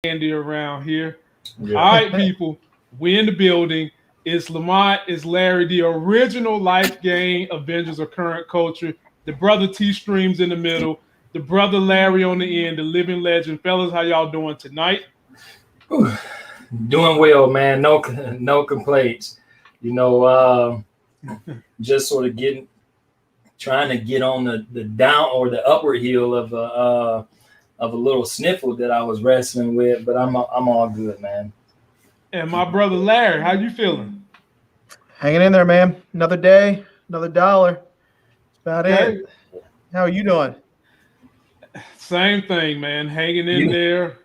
Andy around here. Yeah. All right, people, we in the building. It's Lamont, it's Larry, the original Life Game Avengers of Current Culture. The brother T Streams in the middle. The brother Larry on the end, the living legend. Fellas, how y'all doing tonight? Whew. Doing well, man. No complaints. You know, just sort of trying to get on the down or the upward heel of a little sniffle that I was wrestling with, but I'm all good, man. And my brother Larry, how you feeling? Hanging in there, man. Another day, another dollar. That's about it. How are you doing? Same thing, man. Hanging in there.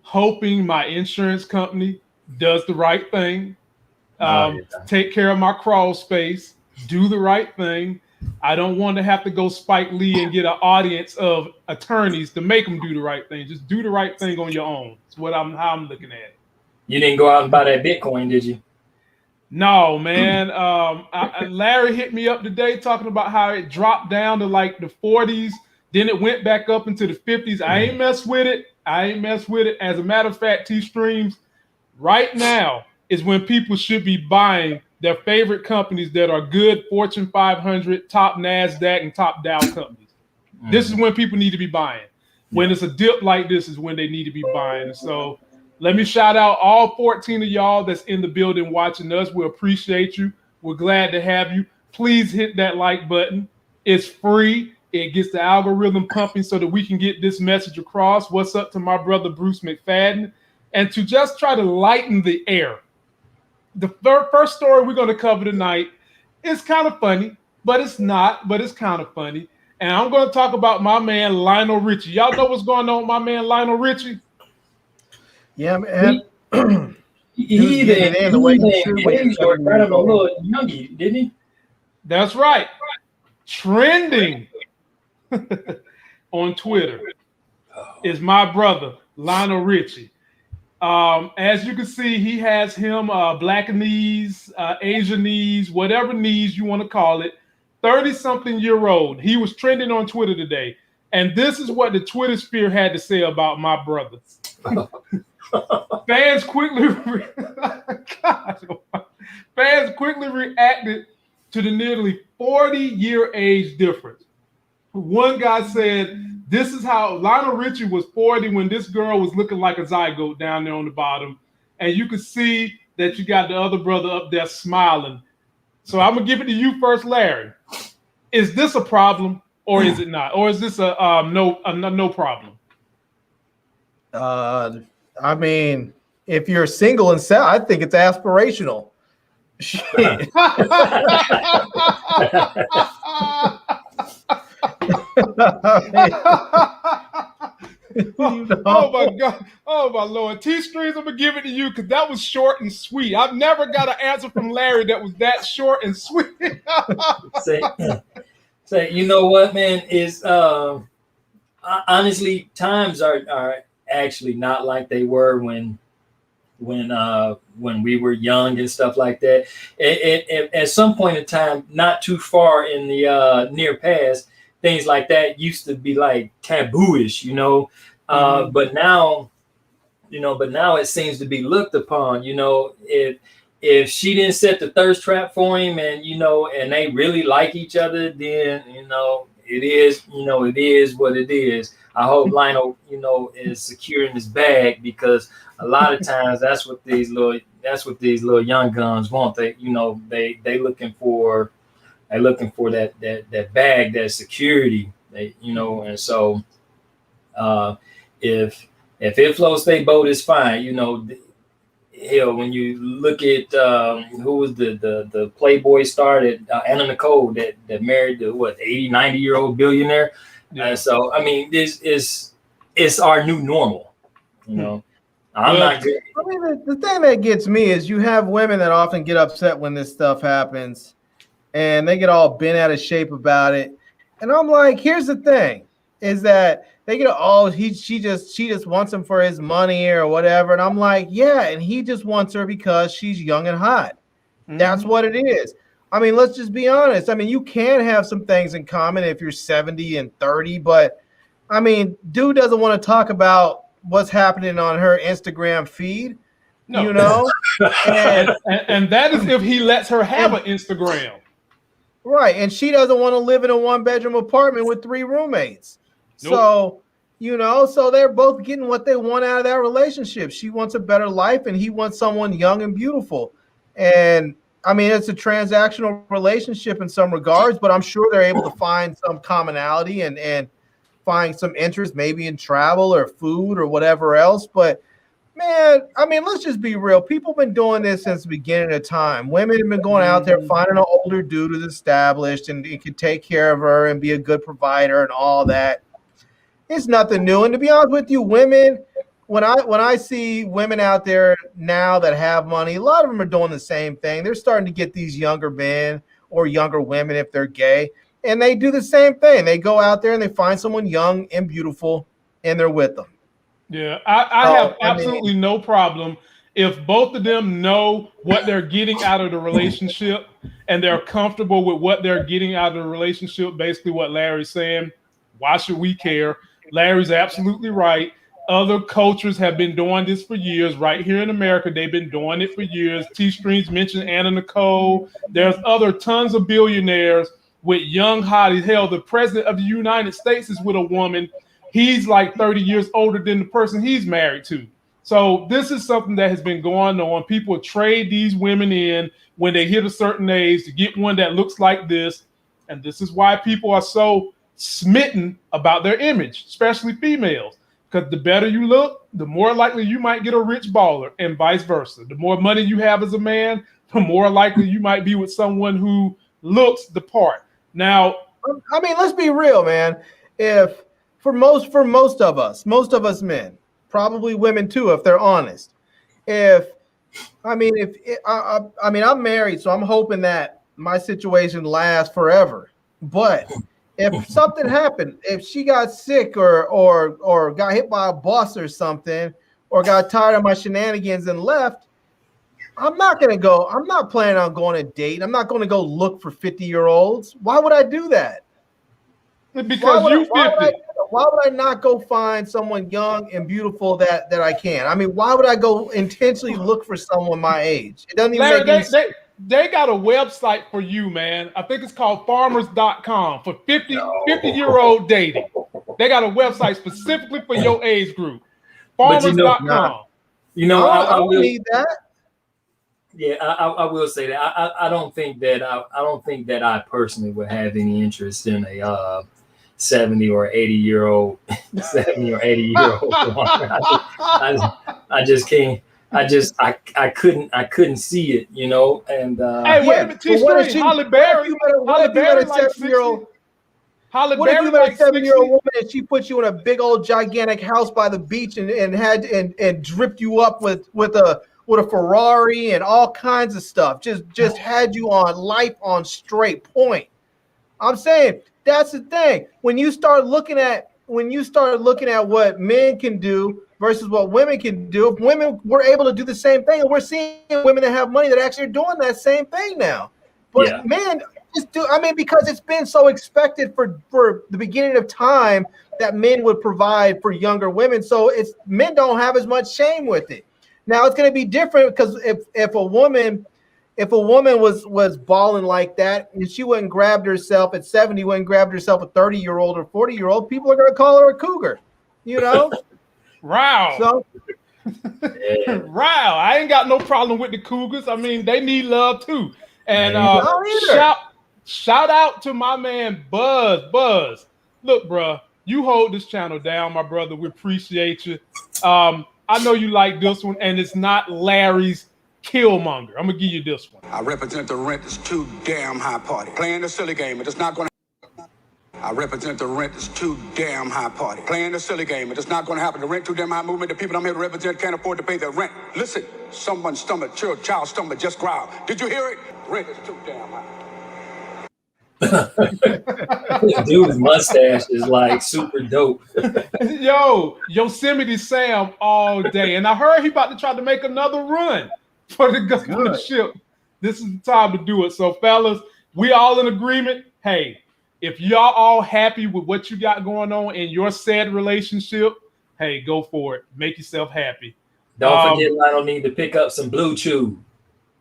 Hoping my insurance company does the right thing. Take care of my crawl space. Do the right thing. I don't want to have to go Spike Lee and get an audience of attorneys to make them do the right thing. Just do the right thing on your own. That's how I'm looking at it. You didn't go out and buy that Bitcoin, did you? No, man. Larry hit me up today talking about how it dropped down to like the 40s. Then it went back up into the 50s. I ain't messed with it. As a matter of fact, T-Streams, right now is when people should be buying their favorite companies that are good Fortune 500, top NASDAQ, and top Dow companies. This is when people need to be buying. When it's a dip like this is when they need to be buying. So let me shout out all 14 of y'all that's in the building watching us. We appreciate you. We're glad to have you. Please hit that like button. It's free. It gets the algorithm pumping so that we can get this message across. What's up to my brother Bruce McFadden? And to just try to lighten the air. The first story we're going to cover tonight is kind of funny, but it's not, but it's kind of funny. And I'm going to talk about my man, Lionel Richie. Y'all know what's going on with my man, Lionel Richie? Yeah, man. He right on a little youngie, didn't he? That's right. Trending on Twitter is my brother, Lionel Richie. As you can see, he has him black knees, Asian knees, whatever knees you want to call it, 30-something-year-old. He was trending on Twitter today. And this is what the Twitter sphere had to say about my brother. Fans quickly reacted to the nearly 40-year age difference. One guy said, this is how Lionel Richie was 40 when this girl was looking like a zygote down there on the bottom. And you can see that you got the other brother up there smiling. So I'm going to give it to you first, Larry. Is this a problem or is it not? Or is this a no problem? I mean, if you're single and sad, I think it's aspirational. Shit. Oh my God. Oh my Lord. T-Streams, I'm gonna give it to you because that was short and sweet. I've never got an answer from Larry that was that short and sweet. Say, you know what, man? Is honestly, times are actually not like they were when we were young and stuff like that. At some point in time, not too far in the near past, things like that used to be like tabooish, you know. But now it seems to be looked upon. You know, if she didn't set the thirst trap for him, and and they really like each other, then it is what it is. I hope Lionel, is secure in his bag, because a lot of times that's what these little young guns want. They looking for that bag, that security. And so if it floats their boat, it's fine. Hell, when you look at who was the Playboy star that Anna Nicole that married the 80-90-year-old billionaire. Yeah. So I mean, it's our new normal. I'm not good. I mean, the thing that gets me is you have women that often get upset when this stuff happens, and they get all bent out of shape about it. And I'm like, here's the thing: is that they get she just wants him for his money or whatever. And I'm like, yeah, and he just wants her because she's young and hot. Mm-hmm. That's what it is. I mean, let's just be honest. I mean, you can have some things in common if you're 70 and 30, but I mean, dude doesn't want to talk about what's happening on her Instagram feed. No. You know, and that is if he lets her have an Instagram. Right, and she doesn't want to live in a 1-bedroom apartment with 3 roommates. Nope. So, so they're both getting what they want out of that relationship. She wants a better life, and he wants someone young and beautiful. And I mean, it's a transactional relationship in some regards, but I'm sure they're able to find some commonality and find some interest, maybe in travel or food or whatever else. But man, I mean, let's just be real. People have been doing this since the beginning of time. Women have been going out there finding an older dude who's established and he can take care of her and be a good provider and all that. It's nothing new. And to be honest with you, women, when I see women out there now that have money, a lot of them are doing the same thing. They're starting to get these younger men or younger women if they're gay, and they do the same thing. They go out there and they find someone young and beautiful, and they're with them. Yeah, I have absolutely no problem if both of them know what they're getting out of the relationship and they're comfortable with what they're getting out of the relationship. Basically what Larry's saying. Why should we care? Larry's absolutely right. Other cultures have been doing this for years. Right here in America, they've been doing it for years. T-Streams mentioned Anna Nicole. There's other tons of billionaires with young hotties. Hell, the president of the United States is with a woman. He's like 30 years older than the person he's married to. So this is something that has been going on. People trade these women in when they hit a certain age to get one that looks like this. And this is why people are so smitten about their image, especially females. Because the better you look, the more likely you might get a rich baller, and vice versa. The more money you have as a man, the more likely you might be with someone who looks the part. Now, I mean, let's be real, man. If for most of us men, probably women too, if they're honest. I'm married, so I'm hoping that my situation lasts forever. But if something happened, if she got sick or got hit by a bus or something, or got tired of my shenanigans and left, I'm not planning on going on a date. I'm not going to go look for 50-year-olds. Why would I do that? Because you're 50. Why would I not go find someone young and beautiful that I can? I mean, why would I go intentionally look for someone my age? It doesn't even make any sense. They got a website for you, man. I think it's called farmers.com for 50-year-old dating. They got a website specifically for your age group. Farmers.com. I don't need that. Yeah, I will say that I don't think that I personally would have any interest in a 70 or 80-year-old I just can't. I couldn't see it, and hey, wait a minute, T-Stream, Holly Berry like 7-year-old woman and she put you in a big old gigantic house by the beach and dripped you up with a Ferrari and all kinds of stuff, just had you on life on straight point. I'm saying that's the thing. When you start looking at what men can do versus what women can do, if women were able to do the same thing, and we're seeing women that have money that actually are doing that same thing now. But men just do. I mean, because it's been so expected for the beginning of time that men would provide for younger women. So men don't have as much shame with it. Now it's going to be different because if a woman was balling like that and she went and grabbed herself at 70, went and grabbed herself a 30-year-old or 40-year-old, people are going to call her a cougar, Wow. So, wow. I ain't got no problem with the cougars. I mean, they need love too. And shout out to my man Buzz. Buzz, look, bro, you hold this channel down, my brother. We appreciate you. I know you like this one, and it's not Larry's Killmonger. I'm gonna give you this one. I represent the rent is too damn high party. Playing the silly game, it is not gonna. I represent the rent is too damn high party. Playing the silly game, it is not gonna happen. The rent too damn high movement. The people I'm here to represent can't afford to pay their rent. Listen, someone's stomach, child's stomach just growled. Did you hear it? Rent is too damn high. Dude's mustache is like super dope. Yo, Yosemite Sam all day. And I heard he about to try to make another run for the governorship. This is the time to do it. So, fellas, we all in agreement. Hey, if y'all all happy with what you got going on in your said relationship, hey, go for it. Make yourself happy. Don't forget, Lionel need to pick up some Blue Chew.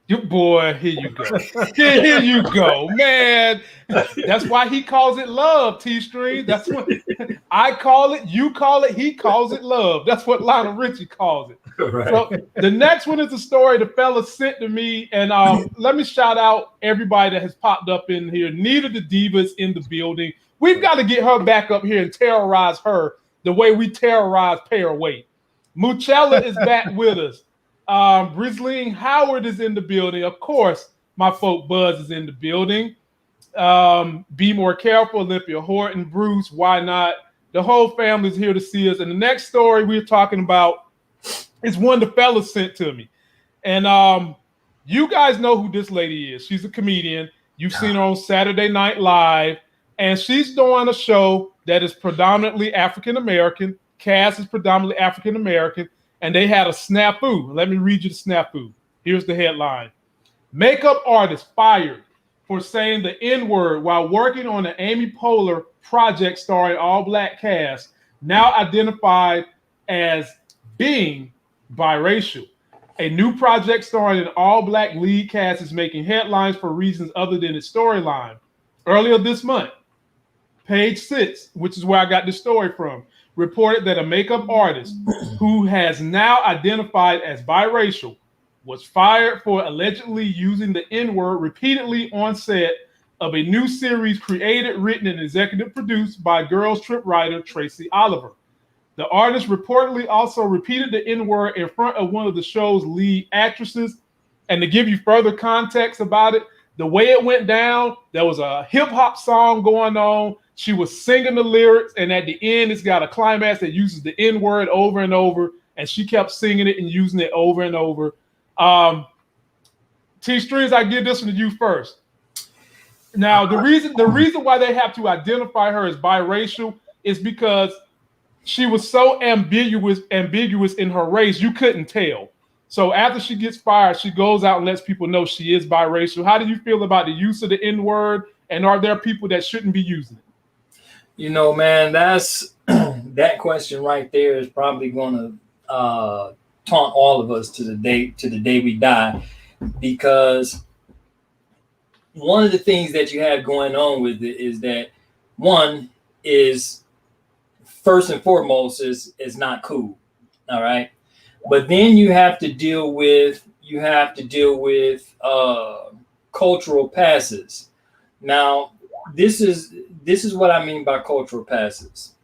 You boy, here you go. Here you go, man. That's why he calls it love, T-Stream. That's what I call it, you call it, he calls it love. That's what Lionel Richie calls it. Right. So the next one is a story the fella sent to me, and let me shout out everybody that has popped up in here. Nita the Diva's in the building. We've got to get her back up here and terrorize her the way we terrorize Pear Wait. Muchella is back with us. Brisleen Howard is in the building. Of course, my folk Buzz is in the building. Be More Careful, Olympia Horton, Bruce, why not? The whole family is here to see us. And the next story we're talking about is one the fellas sent to me. And you guys know who this lady is. She's a comedian. You've seen her on Saturday Night Live. And she's doing a show that is predominantly African-American. Cast is predominantly African-American. And they had a snafu. Let me read you the snafu. Here's the headline. Makeup artist fired for saying the N-word while working on an Amy Poehler project starring all-black cast, now identified as being biracial. A new project starring an all-black lead cast is making headlines for reasons other than its storyline. Earlier this month, Page 6, which is where I got this story from, reported that a makeup artist who has now identified as biracial was fired for allegedly using the N-word repeatedly on set of a new series created, written, and executive produced by Girls Trip writer Tracy Oliver. The artist reportedly also repeated the N-word in front of one of the show's lead actresses. And to give you further context about it, the way it went down, there was a hip-hop song going on. She was singing the lyrics, and at the end, it's got a climax that uses the N-word over and over, and she kept singing it and using it over and over. T-Strings, I give this one to you first. Now, the reason why they have to identify her as biracial is because she was so ambiguous in her race, you couldn't tell. So after she gets fired, she goes out and lets people know she is biracial. How do you feel about the use of the N-word, and are there people that shouldn't be using it? You know, man, that's that question right there is probably going to taunt all of us to the day we die, because one of the things that you have going on with it is that one is first and foremost is not cool, all right. But then you have to deal with cultural passes. Now, this is what I mean by cultural passes.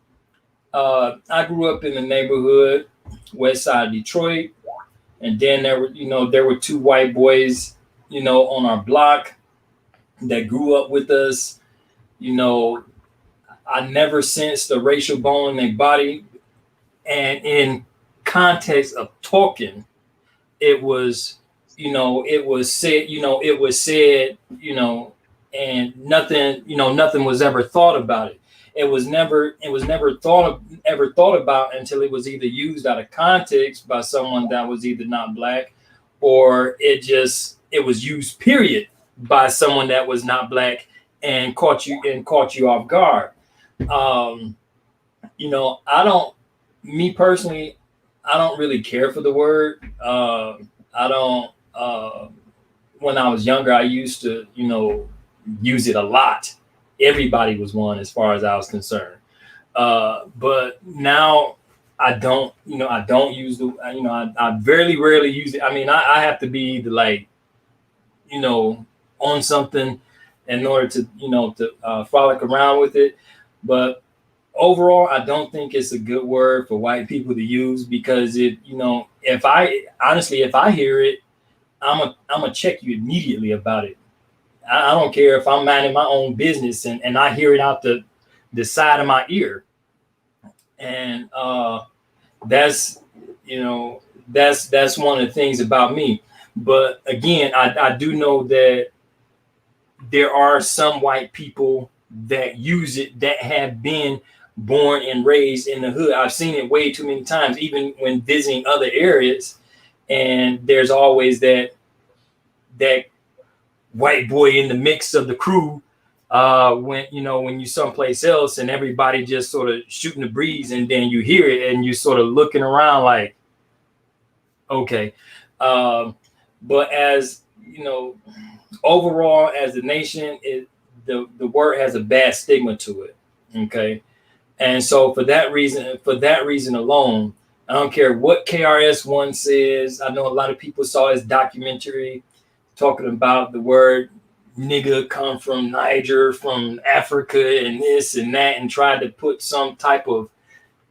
I grew up in the neighborhood, west side of Detroit, and then there were two white boys, on our block that grew up with us. I never sensed a racial bone in their body, and in context of talking, it was said, and nothing was ever thought about it. It was never thought about until it was either used out of context by someone that was either not black, or it was used period by someone that was not black and caught you off guard. Me personally, I don't really care for the word. I don't. When I was younger, I used to, use it a lot. Everybody was one, as far as I was concerned. But now I don't. I don't use the. I very rarely use it. I mean, I have to be either on something in order to frolic around with it. But overall, I don't think it's a good word for white people to use, because if I hear it, I'm gonna check you immediately about it. I don't care if I'm minding my own business and I hear it out the side of my ear. And that's one of the things about me. But again, I do know that there are some white people that use it that have been born and raised in the hood. I've seen it way too many times, even when visiting other areas. And there's always that white boy in the mix of the crew when when you someplace else and everybody just sort of shooting the breeze, and then you hear it and you sort of looking around like, okay. But as overall, as a nation, the word has a bad stigma to it. Okay. And so for that reason alone, I don't care what KRS-One says. I know a lot of people saw his documentary talking about the word nigga come from Niger, from Africa, and this and that, and tried to put some type of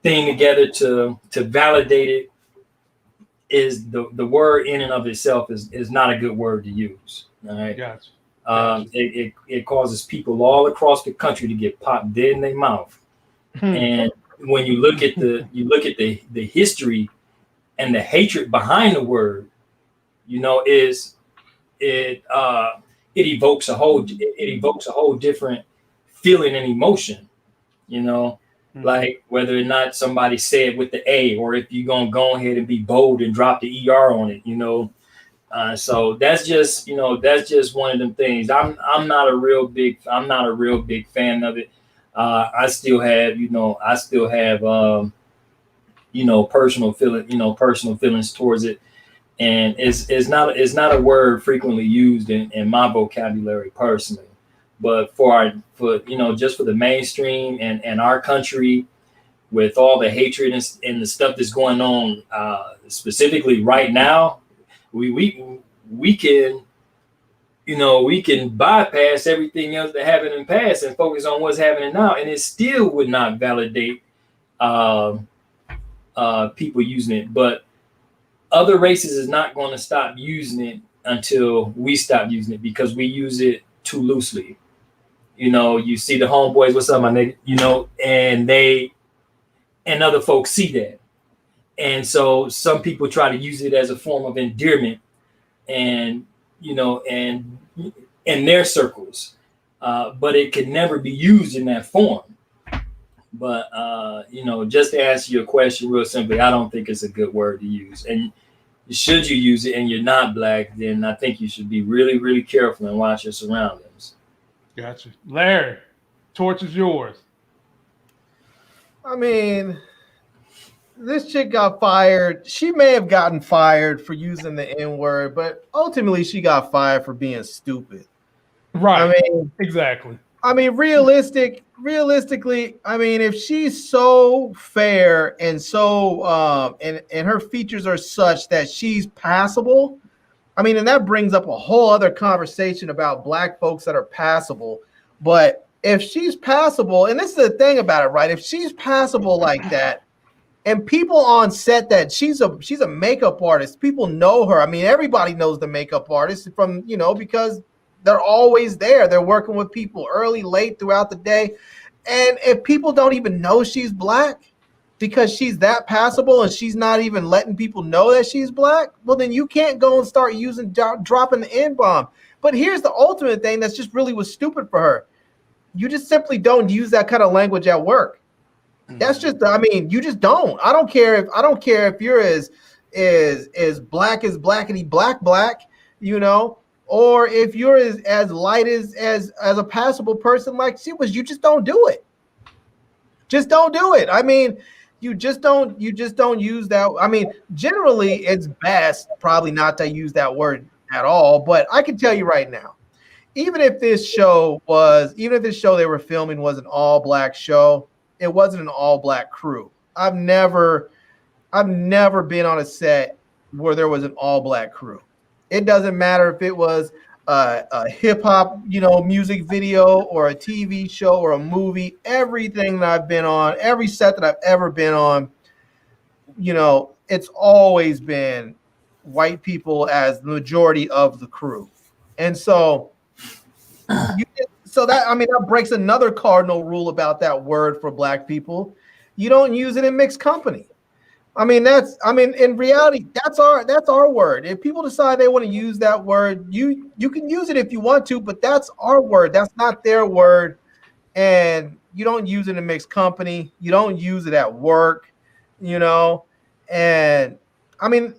thing together to validate it. Is the word in and of itself is not a good word to use. All right. Gotcha. It causes people all across the country to get popped dead in their mouth. And when you look at the history and the hatred behind the word, it evokes a whole different feeling and emotion, like whether or not somebody say it with the A, or if you're gonna go ahead and be bold and drop the ER on it, so that's just one of them things. I'm not a real big fan of it. I still have personal feelings towards it, and it's not a word frequently used in my vocabulary personally. But just for the mainstream and our country, with all the hatred and the stuff that's going on, specifically right now, we can bypass everything else that happened in the past and focus on what's happening now, and it still would not validate people using it. But other races is not going to stop using it until we stop using it, because we use it too loosely. You see the homeboys, what's up, my nigga? And other folks see that, and so some people try to use it as a form of endearment, and and in their circles, but it can never be used in that form. But just to answer your question real simply, I don't think it's a good word to use. And should you use it and you're not black, then I think you should be really, really careful and watch your surroundings. Gotcha. Larry, torch is yours. I mean, this chick got fired. She may have gotten fired for using the N-word, but ultimately she got fired for being stupid. Right. I mean, exactly. I mean, realistically, I mean, if she's so fair and so and her features are such that she's passable, I mean, and that brings up a whole other conversation about black folks that are passable. But if she's passable, and this is the thing about it, right? If she's passable like that, and people on set that she's a makeup artist, people know her. I mean, everybody knows the makeup artist from, because they're always there. They're working with people early, late, throughout the day. And if people don't even know she's black because she's that passable and she's not even letting people know that she's black, well, then you can't go and start dropping the N-bomb. But here's the ultimate thing that's just really was stupid for her. You just simply don't use that kind of language at work. That's just, I mean, you just don't. I don't care if you're as black as blackety black, or if you're as light as a passable person like she was. You just don't do it. Just don't do it. I mean, you just don't use that. I mean, generally it's best probably not to use that word at all. But I can tell you right now, even if this show they were filming was an all black show, it wasn't an all black crew. I've never been on a set where there was an all black crew. It doesn't matter if it was a hip hop, music video or a TV show or a movie. Everything that I've been on, every set that I've ever been on, it's always been white people as the majority of the crew. And so that breaks another cardinal rule about that word for black people. You don't use it in mixed company. I mean, in reality, that's our word. If people decide they want to use that word, you can use it if you want to, but that's our word. That's not their word. And you don't use it in mixed company. You don't use it at work, and I mean,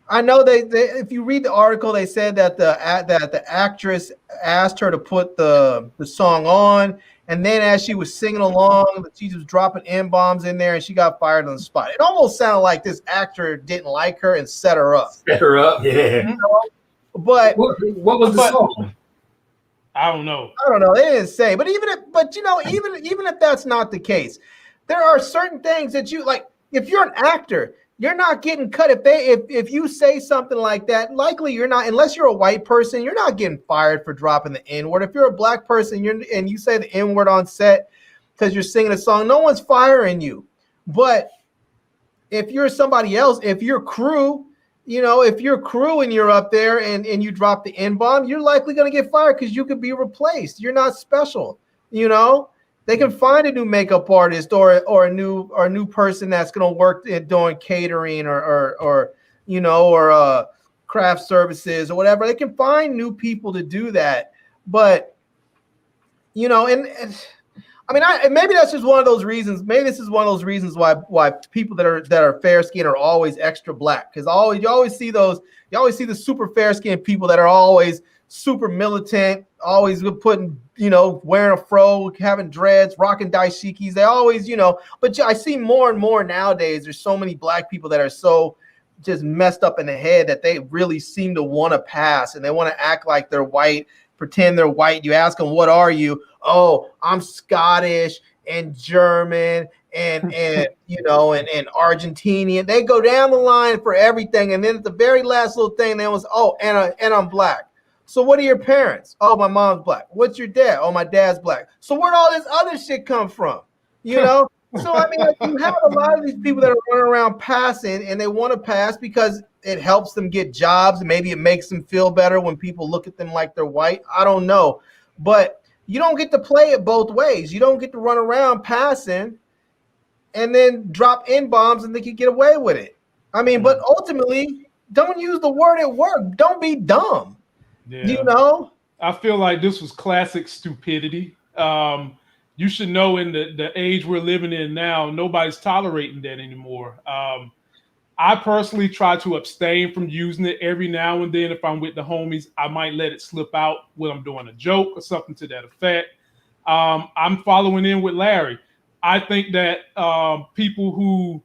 I know they if you read the article, they said that the actress asked her to put the song on, and then as she was singing along, she was dropping N-bombs in there, and she got fired on the spot. It almost sounded like this actor didn't like her and set her up. Set her up, yeah. You know? But what was the song? I don't know. They didn't say. But even if that's not the case, there are certain things that you like. If you're an actor, you're not getting cut. If you say something like that, likely you're not, unless you're a white person, you're not getting fired for dropping the N-word. If you're a black person, and you say the N-word on set because you're singing a song, no one's firing you. But if you're somebody else, if you're crew, if you're crew and you're up there and you drop the N-bomb, you're likely going to get fired because you could be replaced. You're not special. They can find a new makeup artist or a new person that's going to work doing catering or craft services or whatever. They can find new people to do that. But maybe that's just one of those reasons. Maybe this is one of those reasons why people that are fair skinned are always extra black, because you always see the super fair skinned people that are always super militant, always putting, wearing a fro, having dreads, rocking dashikis. They always, but I see more and more nowadays. There's so many black people that are so just messed up in the head that they really seem to want to pass, and they want to act like they're white, pretend they're white. You ask them, what are you? Oh, I'm Scottish and German and Argentinian. They go down the line for everything, and then at the very last little thing, they was, and I'm black. So what are your parents? Oh, my mom's black. What's your dad? Oh, my dad's black. So where'd all this other shit come from? So you have a lot of these people that are running around passing, and they want to pass because it helps them get jobs. Maybe it makes them feel better when people look at them like they're white. I don't know. But you don't get to play it both ways. You don't get to run around passing and then drop N-bombs and think you get away with it. But ultimately, don't use the word at work. Don't be dumb. Yeah. I feel like this was classic stupidity. You should know in the age we're living in now, nobody's tolerating that anymore. I personally try to abstain from using it every now and then. If I'm with the homies, I might let it slip out when I'm doing a joke or something to that effect. I'm following in with Larry. I think that people who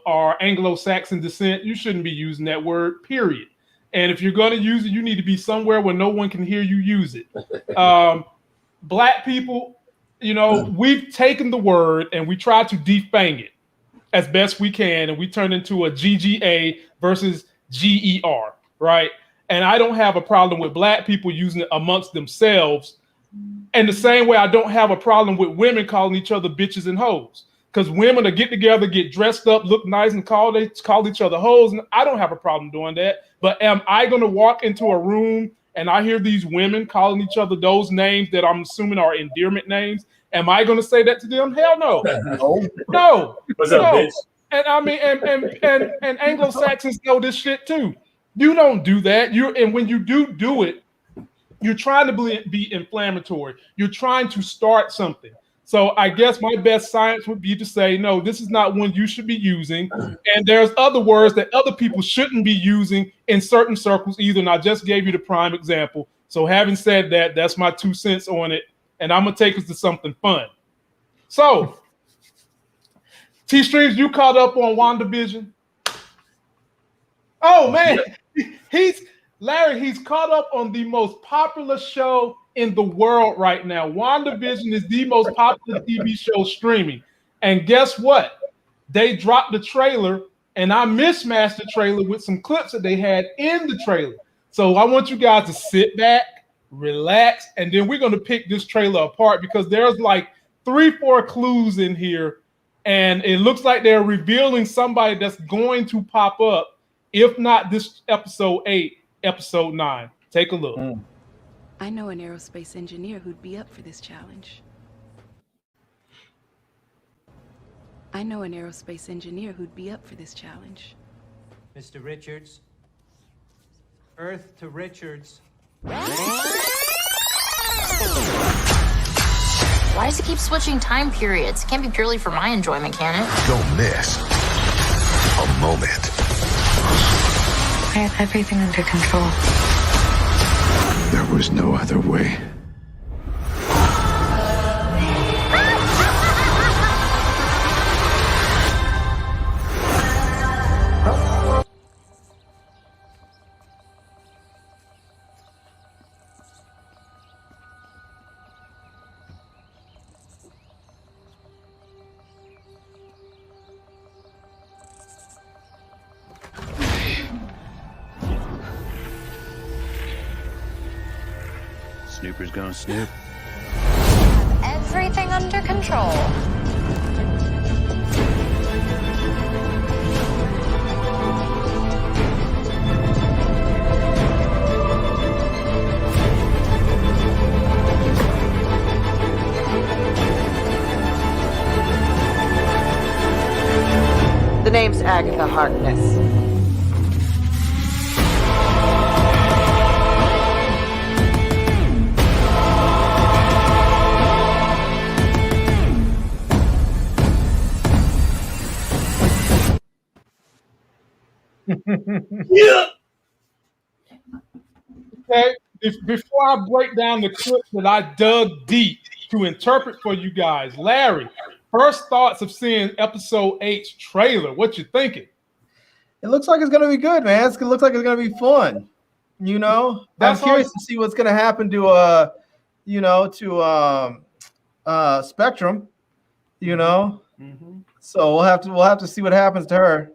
are Anglo-Saxon descent, you shouldn't be using that word, period. And if you're going to use it, you need to be somewhere where no one can hear you use it. Black people, we've taken the word and we try to defang it as best we can, and we turn into a GGA versus GER, right? And I don't have a problem with black people using it amongst themselves. And the same way I don't have a problem with women calling each other bitches and hoes. Because women will get together, get dressed up, look nice, and call each other hoes. And I don't have a problem doing that. But am I going to walk into a room and I hear these women calling each other those names that I'm assuming are endearment names? Am I going to say that to them? Hell no. No. What's up, bitch? And and Anglo-Saxons know this shit too. You don't do that. And when you do it, you're trying to be inflammatory. You're trying to start something. So I guess my best science would be to say, no, this is not one you should be using. And there's other words that other people shouldn't be using in certain circles either. And I just gave you the prime example. So having said that, that's my 2 cents on it. And I'm going to take us to something fun. So, T-Streams, you caught up on WandaVision? Oh, man. Larry, he's caught up on the most popular show in the world right now. WandaVision is the most popular TV show streaming. And guess what? They dropped the trailer, and I mismatched the trailer with some clips that they had in the trailer. So I want you guys to sit back, relax, and then we're going to pick this trailer apart because there's like 3-4 clues in here, and it looks like they're revealing somebody that's going to pop up, if not this episode 8, episode 9. Take a look. I know an aerospace engineer who'd be up for this challenge. I know an aerospace engineer who'd be up for this challenge. Mr. Richards. Earth to Richards. Why does it keep switching time periods? It can't be purely for my enjoyment, can it? Don't miss a moment. I have everything under control. There was no other way. Snooper's gonna snoop. Everything under control. The name's Agatha Harkness. Yeah. Okay, before I break down the clip that I dug deep to interpret for you guys, Larry, first thoughts of seeing episode 8's trailer. What you thinking? It looks like it's gonna be good, man. It looks like it's gonna be fun. You know, I'm curious to see what's gonna happen to Spectrum. You know, so we'll have to see what happens to her.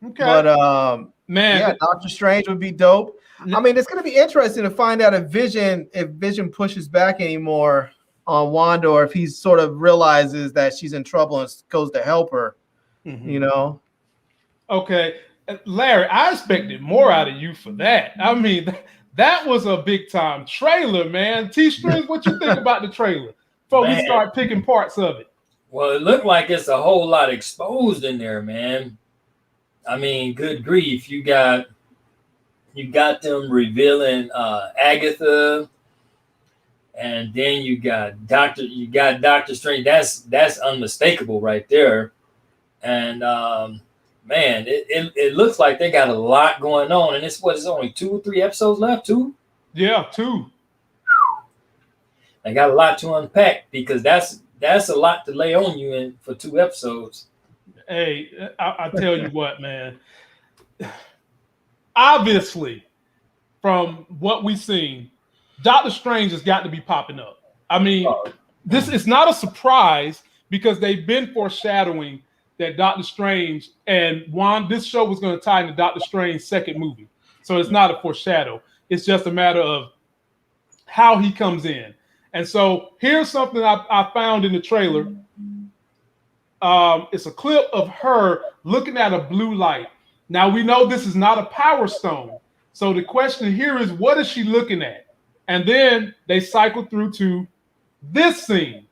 Okay, but man, yeah, Doctor Strange would be dope. I mean, it's gonna be interesting to find out if Vision pushes back anymore on Wanda, or if he sort of realizes that she's in trouble and goes to help her. You know. Okay, Larry, I expected more out of you for that. I mean, that was a big time trailer, man. T-Strings, what you think about the trailer before we start picking parts of it? Well, it looked like it's a whole lot exposed in there, man. I mean, good grief, you got them revealing Agatha, and then you got Doctor Strange. That's unmistakable right there. And man, it looks like they got a lot going on, and it's only 2 or 3 episodes left. 2? Yeah, 2. They got a lot to unpack, because that's a lot to lay on you for 2 episodes. Hey, I tell you what, man. Obviously, from what we've seen, Doctor Strange has got to be popping up. I mean, this is not a surprise, because they've been foreshadowing that Doctor Strange and this show was going to tie into Doctor Strange's second movie. So it's not a foreshadow. It's just a matter of how he comes in. And so here's something I found in the trailer. It's a clip of her looking at a blue light. Now, we know this is not a power stone. So the question here is, what is she looking at? And then they cycle through to this scene.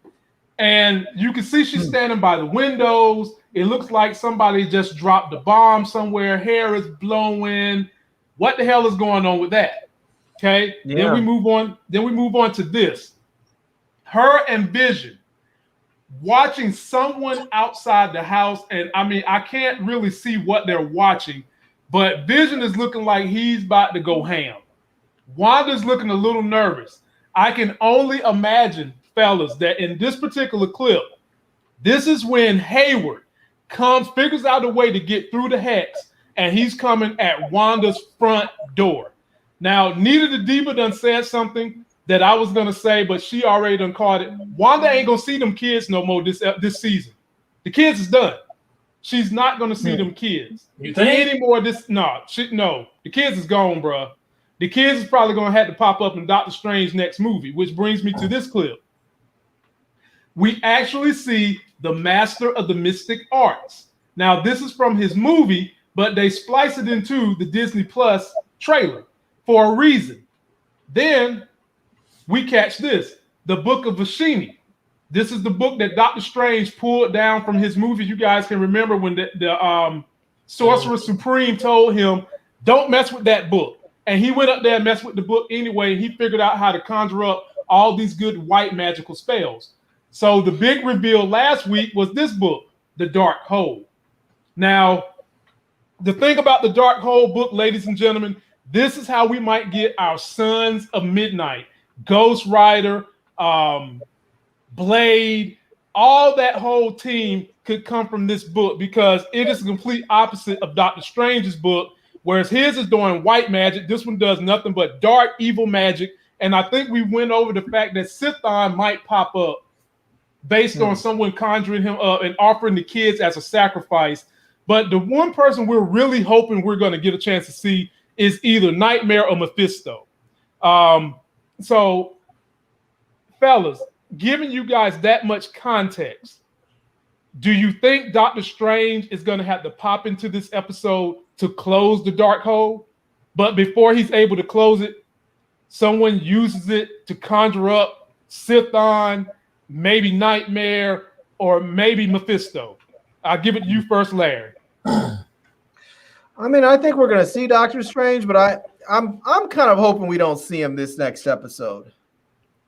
And you can see she's standing by the windows. It looks like somebody just dropped a bomb somewhere. Hair is blowing. What the hell is going on with that? Okay. Yeah. Then we move on. Then we move on to this. Her and Vision watching someone outside the house. And I mean, I can't really see what they're watching, but Vision is looking like he's about to go ham. Wanda's looking a little nervous. I can only imagine, fellas, that in this particular clip, this is when Hayward figures out a way to get through the hex, and he's coming at Wanda's front door. Now, Nita the Diva done said something that I was gonna say, but she already done called it. Wanda ain't gonna see them kids no more this season. The kids is done. She's not gonna see them kids. You think anymore? No. The kids is gone, bro. The kids is probably gonna have to pop up in Doctor Strange's next movie, which brings me to this clip. We actually see the master of the mystic arts. Now, this is from his movie, but they splice it into the Disney Plus trailer for a reason. Then we catch this, the Book of Vishanti. This is the book that Doctor Strange pulled down from his movie. You guys can remember when the Sorcerer Supreme told him, don't mess with that book. And he went up there and messed with the book anyway. He figured out how to conjure up all these good white magical spells. So the big reveal last week was this book, The Dark Hole. Now, the thing about the Darkhold book, ladies and gentlemen, this is how we might get our Sons of Midnight, Ghost Rider, Blade, all that whole team could come from this book, because it is the complete opposite of Doctor Strange's book, whereas his is doing white magic. This one does nothing but dark, evil magic. And I think we went over the fact that Sithon might pop up based on someone conjuring him up and offering the kids as a sacrifice. But the one person we're really hoping we're going to get a chance to see is either Nightmare or Mephisto. So, fellas, giving you guys that much context, do you think Doctor Strange is going to have to pop into this episode to close the Darkhold? But before he's able to close it, someone uses it to conjure up Sithon, maybe Nightmare, or maybe Mephisto. I'll give it to you first, Larry. I mean, I think we're going to see Doctor Strange, but I'm kind of hoping we don't see him this next episode.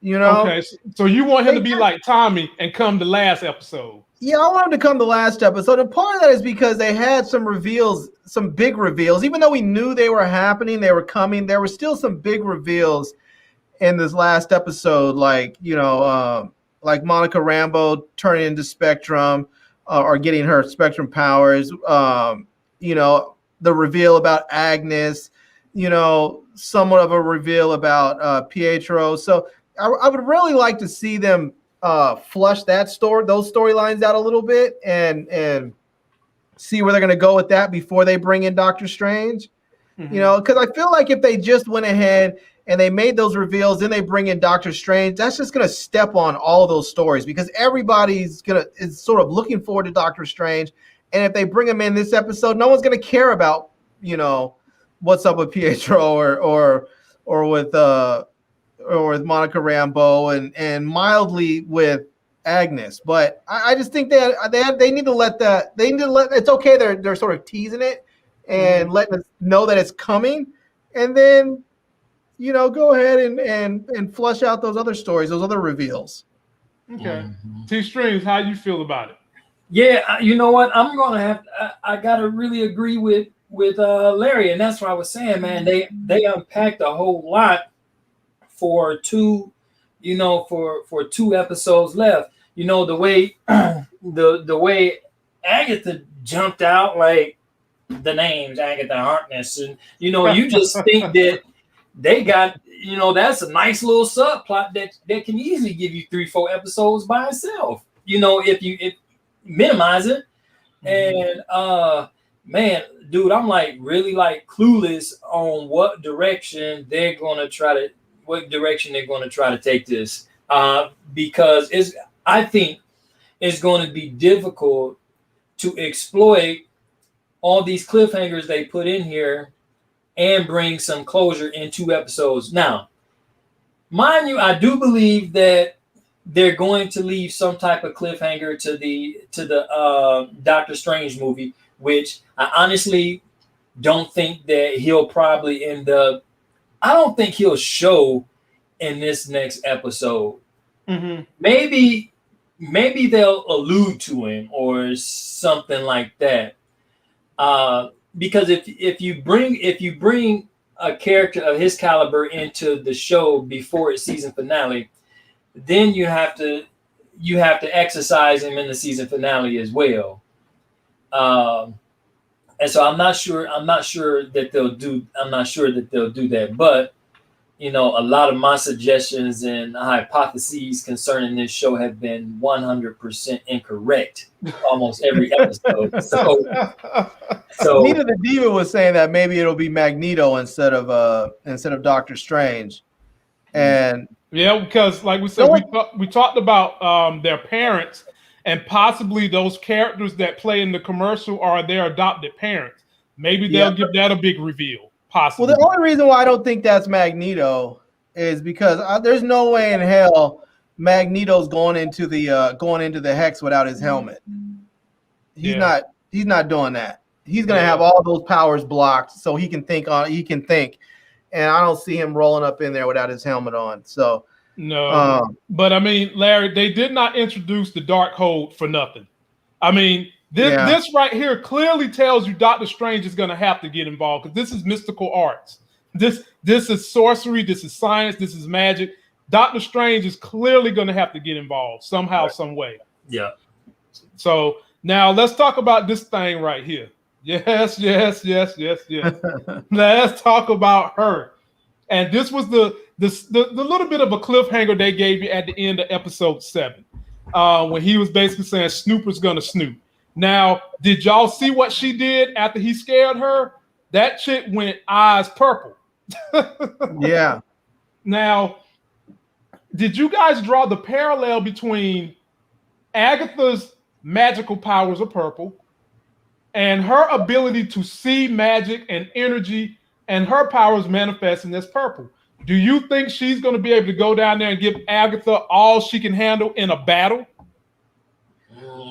You know? Okay, so you want him to be like Tommy and come the last episode? Yeah, I want him to come the last episode. And part of that is because they had some reveals, some big reveals. Even though we knew they were happening, they were coming, there were still some big reveals in this last episode, like, you know, like Monica Rambeau turning into Spectrum or getting her Spectrum powers. You know, the reveal about Agnes, you know, somewhat of a reveal about Pietro. So I would really like to see them flush those storylines out a little bit and see where they're going to go with that before they bring in Doctor Strange. You know, because I feel like if they just went ahead and they made those reveals, then they bring in Doctor Strange, that's just going to step on all of those stories, because everybody's is sort of looking forward to Doctor Strange. And if they bring him in this episode, no one's going to care about, you know, what's up with Pietro or with Monica Rambeau and mildly with Agnes. But I just think they need to let that. They need to let. It's okay. They're sort of teasing it and letting us know that it's coming, and then, you know, go ahead and flush out those other stories, those other reveals. Okay. T-Strings, how you feel about it? Yeah, you know what? I'm gonna have. I gotta really agree with Larry, and that's what I was saying, man. They unpacked a whole lot for two episodes left. You know, the way the way Agatha jumped out, like the name's Agatha Harkness, and you know, you just think that they got, you know, that's a nice little subplot that can easily give you 3-4 episodes by itself. You know, if minimize it. And man, dude, I'm like really like clueless on what direction they're gonna try to take this, because I think it's going to be difficult to exploit all these cliffhangers they put in here and bring some closure in 2 episodes. Now, mind you, I do believe that they're going to leave some type of cliffhanger to the Doctor Strange movie, which I honestly don't think that he'll probably end up. I don't think he'll show in this next episode. Maybe they'll allude to him or something like that. Because if you bring a character of his caliber into the show before its season finale, then you have to exercise him in the season finale as well. And so I'm not sure that they'll do that. But you know, a lot of my suggestions and hypotheses concerning this show have been 100% incorrect almost every episode. So Nita the Diva was saying that maybe it'll be Magneto instead of Doctor Strange. And yeah, because like we said, we talked about their parents, and possibly those characters that play in the commercial are their adopted parents. Maybe they'll give that a big reveal. Possibly. Well, the only reason why I don't think that's Magneto is because there's no way in hell Magneto's going into the hex without his helmet. He's not doing that. He's gonna have all those powers blocked so he can think. And I don't see him rolling up in there without his helmet on. So no, but I mean, Larry, they did not introduce the Darkhold for nothing. I mean, This right here clearly tells you Doctor Strange is going to have to get involved because this is mystical arts. This is sorcery. This is science. This is magic. Doctor Strange is clearly going to have to get involved somehow, some way. Yeah. So now let's talk about this thing right here. Yes. Let's talk about her. And this was the little bit of a cliffhanger they gave you at the end of episode 7, when he was basically saying Snooper's gonna snoop. Now, did y'all see what she did after he scared her? That chick went eyes purple. Yeah. Now, did you guys draw the parallel between Agatha's magical powers of purple and her ability to see magic and energy and her powers manifesting as purple? Do you think she's going to be able to go down there and give Agatha all she can handle in a battle?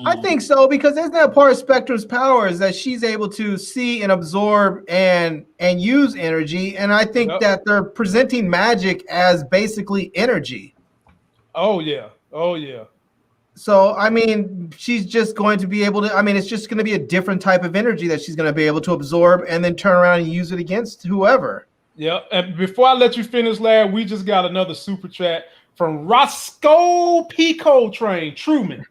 I think so, because isn't that part of Spectre's powers that she's able to see and absorb and use energy? And I think that they're presenting magic as basically energy. Oh yeah. So I mean, she's just going to be able to. I mean, it's just going to be a different type of energy that she's going to be able to absorb and then turn around and use it against whoever. Yeah. And before I let you finish, Larry, we just got another super chat from Roscoe Pico Train Truman.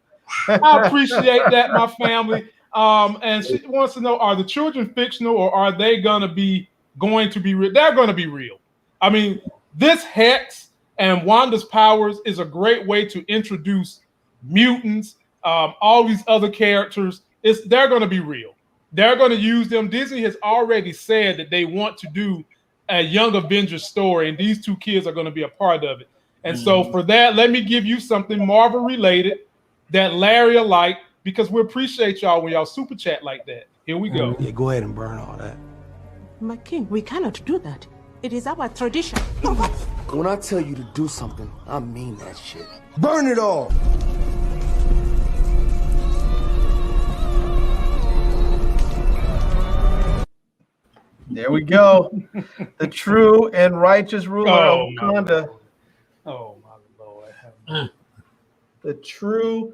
I appreciate that, my family. And she wants to know: are the children fictional, or are they going to be real? They're going to be real. I mean, this Hex and Wanda's powers is a great way to introduce mutants, all these other characters. They're going to be real. They're going to use them. Disney has already said that they want to do a Young Avengers story, and these two kids are going to be a part of it. And so for that, let me give you something Marvel related that Larry will like, because we appreciate y'all when y'all super chat like that. Here we go. Yeah, go ahead and burn all that. My king, we cannot do that. It is our tradition. When I tell you to do something, I mean that shit. Burn it all! There we go. The true and righteous ruler of Wakanda. Oh my Lord. The true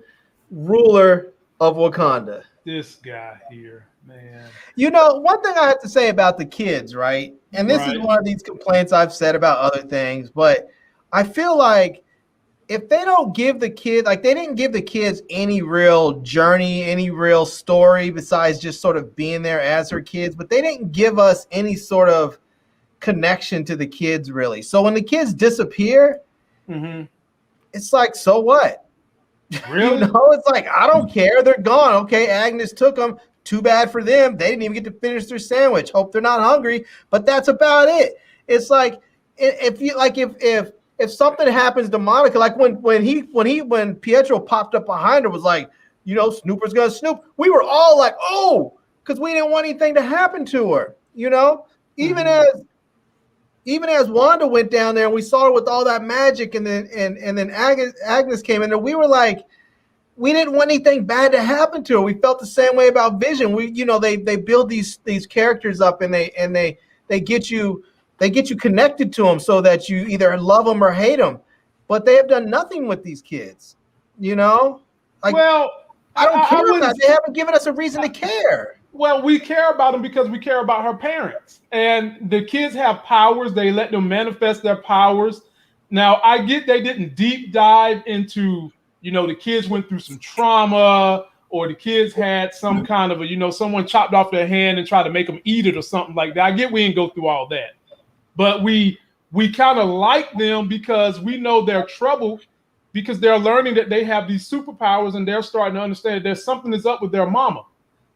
ruler of Wakanda. This guy here, man. You know, one thing I have to say about the kids, right? And this is one of these complaints I've said about other things, but I feel like if they don't give the kids, like they didn't give the kids any real journey, any real story besides just sort of being there as her kids, but they didn't give us any sort of connection to the kids really. So when the kids disappear, it's like, so what? Really? You know, it's like, I don't care. They're gone. Okay, Agnes took them. Too bad for them. They didn't even get to finish their sandwich. Hope they're not hungry, but that's about it. It's like if something happens to Monica, like when Pietro popped up behind her, was like, you know, Snooper's gonna snoop. We were all like, oh, because we didn't want anything to happen to her. You know, even as Wanda went down there and we saw her with all that magic, and then Agnes came in there, we were like, we didn't want anything bad to happen to her. We felt the same way about Vision. They build these characters up and they get you connected to them so that you either love them or hate them. But they have done nothing with these kids. You know, like, well, I don't care about that. They haven't given us a reason to care. Well, we care about them because we care about her parents. And the kids have powers. They let them manifest their powers. Now, I get they didn't deep dive into, you know, the kids went through some trauma, or the kids had some kind of someone chopped off their hand and tried to make them eat it or something like that. I get we didn't go through all that. But we kind of like them because we know they're troubled, because they're learning that they have these superpowers and they're starting to understand that there's something that's up with their mama.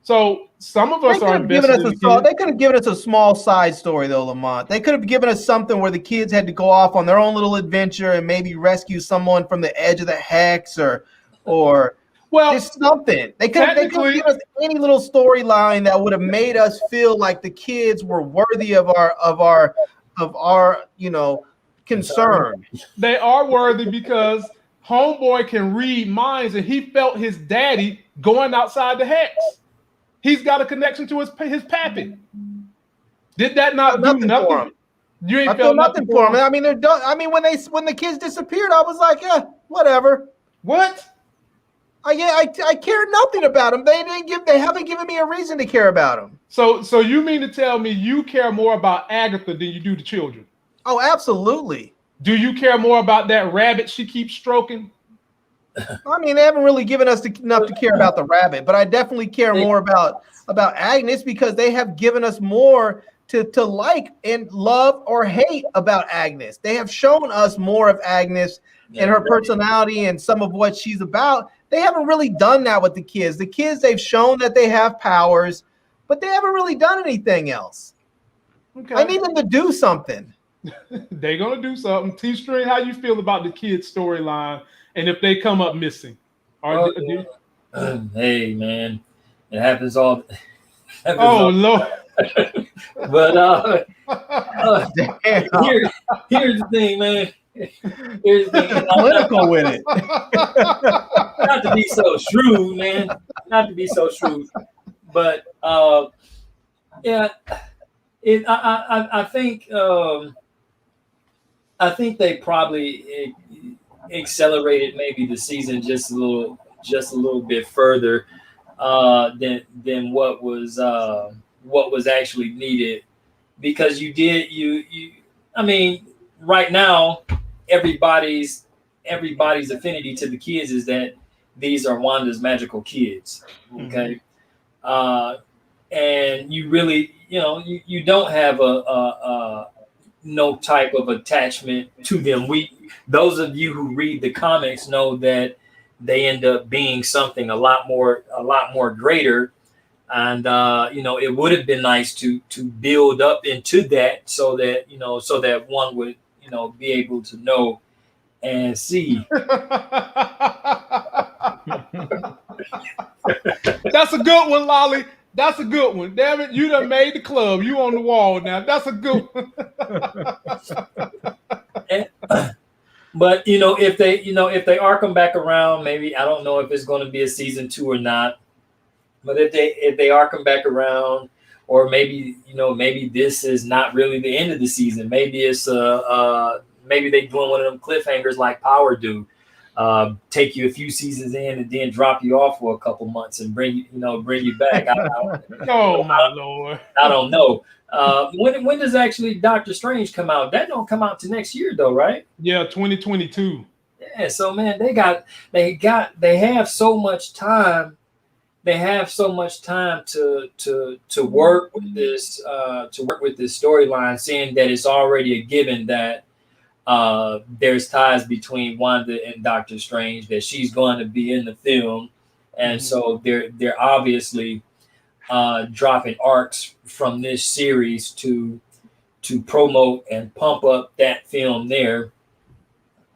So some of us are invested in the kids. They could have given us a small side story, though, Lamont. They could have given us something where the kids had to go off on their own little adventure and maybe rescue someone from the edge of the hex, or just something. They could have given us any little storyline that would have made us feel like the kids were worthy of our concern. They are worthy because Homeboy can read minds, and he felt his daddy going outside the hex. He's got a connection to his pappy. Did that not do nothing for him? You ain't felt nothing for him. I mean, they're done. I mean, when the kids disappeared, I was like, yeah, whatever. What? I care nothing about them. They haven't given me a reason to care about them. So you mean to tell me you care more about Agatha than you do the children? Oh, absolutely. Do you care more about that rabbit she keeps stroking? I mean, they haven't really given us enough to care about the rabbit, but I definitely care more about Agnes because they have given us more to like and love or hate about Agnes. They have shown us more of Agnes and her personality and some of what she's about. They haven't really done that with the kids. The kids, they've shown that they have powers, but they haven't really done anything else. Okay. I need them to do something. They're gonna do something. T-String, how you feel about the kids' storyline and if they come up missing? Hey man, it happens all. Lord. But here's the thing, man. Here's the thing. Political with it. Not to be so shrewd, man. Not to be so shrewd, but yeah. I think they probably accelerated maybe the season just a little bit further than what was actually needed, because I mean, right now everybody's affinity to the kids is that these are Wanda's magical kids, okay? And you really, you don't have a no type of attachment to them. Those of you who read the comics know that they end up being something a lot more greater. And it would have been nice to build up into that so that one would be able to know and see. That's a good one, Lolly. That's a good one. Damn it, you done made the club. You on the wall now. That's a good one. But if they arc them back around, maybe, I don't know if it's going to be a season 2 or not. But if they arc them back around, or maybe this is not really the end of the season. Maybe it's maybe they doing one of them cliffhangers like Power do. Take you a few seasons in and then drop you off for a couple months and bring you back. Oh my Lord! I don't know. When does actually Doctor Strange come out? That don't come out to next year though, right? Yeah, 2022. Yeah, so man, they have so much time. They have so much time to work with this storyline, seeing that it's already a given that there's ties between Wanda and Doctor Strange, that she's going to be in the film, and so they're obviously dropping arcs from this series to promote and pump up that film there.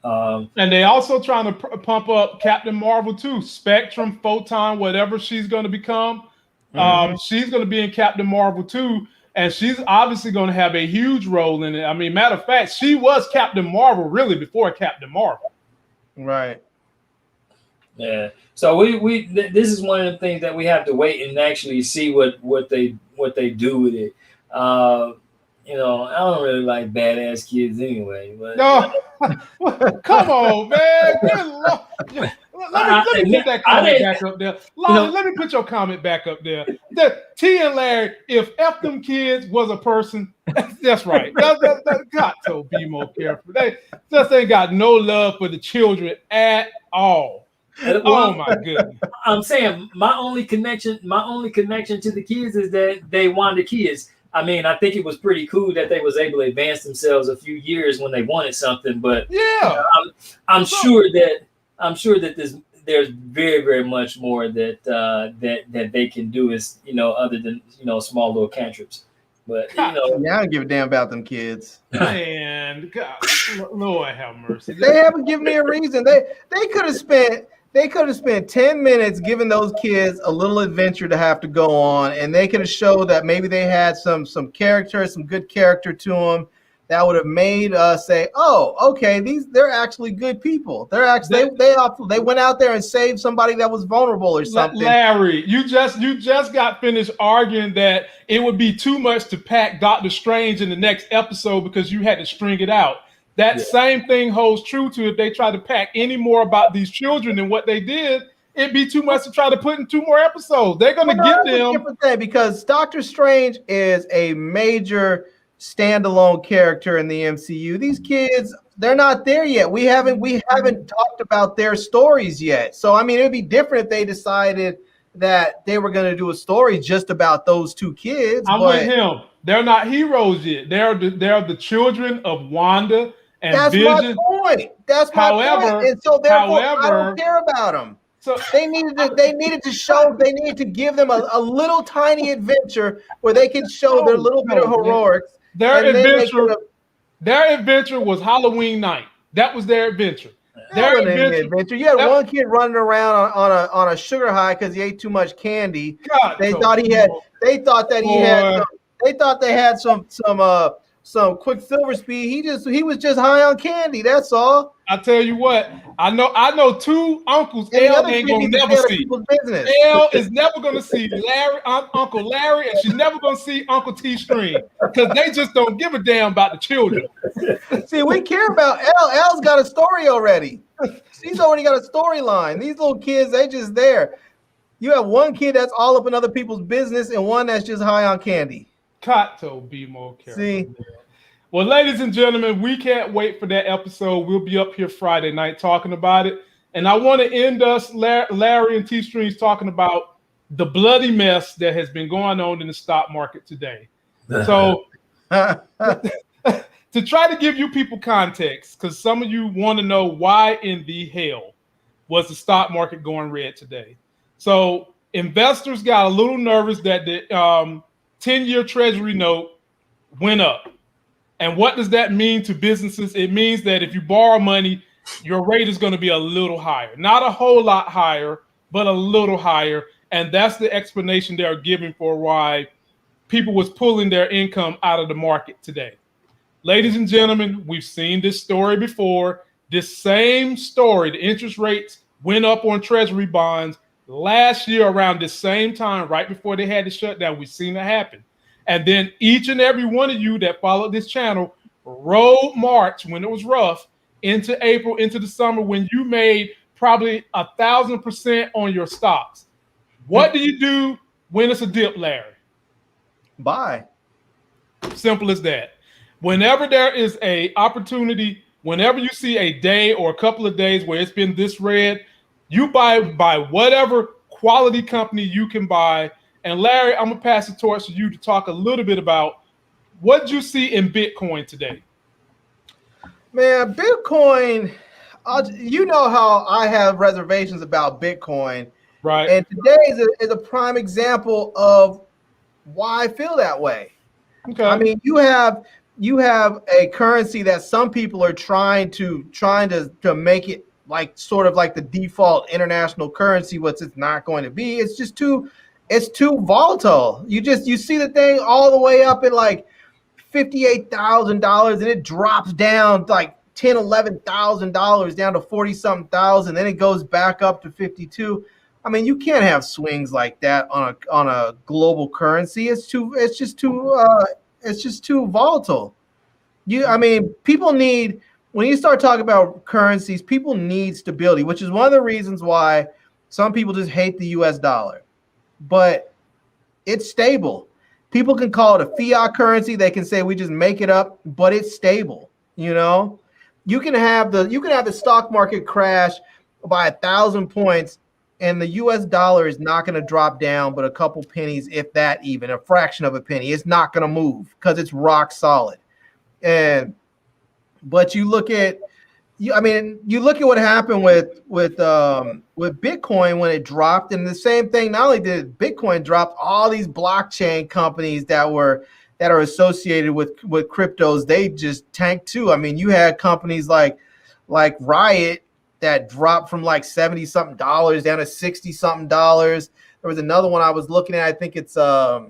And they also trying to pump up Captain Marvel too. Spectrum, Photon, whatever she's going to become. She's going to be in Captain Marvel too. And she's obviously going to have a huge role in it. I mean, matter of fact, she was Captain Marvel really before Captain Marvel. Right. Yeah. So this is one of the things that we have to wait and actually see what they do with it. I don't really like badass kids anyway. But no, come on, man. Good Lord. Let me put that comment back up there. Lolly, let me put your comment back up there. T and Larry, if F them kids was a person, that's right. That got to be more careful. They just ain't got no love for the children at all. Oh my goodness. I'm saying my only connection to the kids is that they wanted kids. I mean, I think it was pretty cool that they was able to advance themselves a few years when they wanted something. But yeah, I'm sure that there's very, very much more that they can do is other than small little cantrips. But yeah, I don't give a damn about them kids. Man, God, Lord have mercy. They haven't given me a reason. They could have spent 10 minutes giving those kids a little adventure to have to go on, and they could have showed that maybe they had some character, some good character to them that would have made us say, "Oh, okay, they're actually good people. They're actually they went out there and saved somebody that was vulnerable or something." Larry, you just got finished arguing that it would be too much to pack Doctor Strange in the next episode because you had to string it out. That same thing holds true to if they try to pack any more about these children than what they did it'd be too much to try to put in 2 more episodes. They're gonna get that's a them. different thing because Doctor Strange is a major standalone character in the MCU. These kids, they're not there yet. We haven't talked about their stories yet. So I mean, it'd be different if they decided that they were going to do a story just about those 2 kids. I'm with him. They're not heroes yet. They're the children of Wanda and that's Vision. my point. That's my point. And so therefore, I don't care about them. So they needed to give them a little tiny adventure where they can show their little bit of heroics. Their adventure was Halloween night. That was their adventure. Their adventure. You had one kid running around on a sugar high because he ate too much candy. They thought they had some quicksilver speed. He was just high on candy. That's all. I tell you what, I know 2 uncles Elle ain't gonna never see. Elle is never gonna see Uncle Larry, and she's never gonna see Uncle T Stream because they just don't give a damn about the children. See, we care about Elle. Elle's got a story already. She's already got a storyline. These little kids, they just there. You have one kid that's all up in other people's business and one that's just high on candy. Kato, be more careful. See. Well, ladies and gentlemen, we can't wait for that episode. We'll be up here Friday night talking about it. And I want to end us, Larry and T-Streams, talking about the bloody mess that has been going on in the stock market today. So to try to give you people context, because some of you want to know why in the hell was the stock market going red today. So investors got a little nervous that the 10-year Treasury note went up. And what does that mean to businesses? It means that if you borrow money, your rate is going to be a little higher. Not a whole lot higher, but a little higher. And that's the explanation they are giving for why people was pulling their income out of the market today. Ladies and gentlemen, we've seen this story before. This same story, the interest rates went up on Treasury bonds last year around the same time, right before they had the shutdown. We've seen it happen. And then each and every one of you that followed this channel rode March when it was rough into April, into the summer when you made probably 1,000% on your stocks. What do you do when it's a dip, Larry? Buy. Simple as that. Whenever there is a opportunity, whenever you see a day or a couple of days where it's been this red, you buy whatever quality company you can buy. And Larry, I'm gonna pass the torch to you to talk a little bit about what you see in Bitcoin today. Man, Bitcoin, you know how I have reservations about Bitcoin. Right. And today is a prime example of why I feel that way. Okay. I mean, you have a currency that some people are trying to make it like sort of like the default international currency, which it's not going to be. It's just too volatile. You see the thing all the way up at like $58,000 and it drops down like $10,000-$11,000 down to 40-something thousand, then it goes back up to 52. I mean, you can't have swings like that on a global currency. It's just too volatile. People need, when you start talking about currencies, people need stability, which is one of the reasons why some people just hate the US dollar. But it's stable. People can call it a fiat currency. They can say we just make it up, but it's stable. You know, you can have the stock market crash by 1,000 points, and the US dollar is not going to drop down but a couple pennies, if that, even a fraction of a penny. It's not going to move because it's rock solid. But you look at what happened with Bitcoin when it dropped, and the same thing. Not only did Bitcoin drop, all these blockchain companies that are associated with cryptos, they just tanked too. I mean, you had companies like Riot that dropped from like $70-something down to $60-something. There was another one I was looking at. I think it's I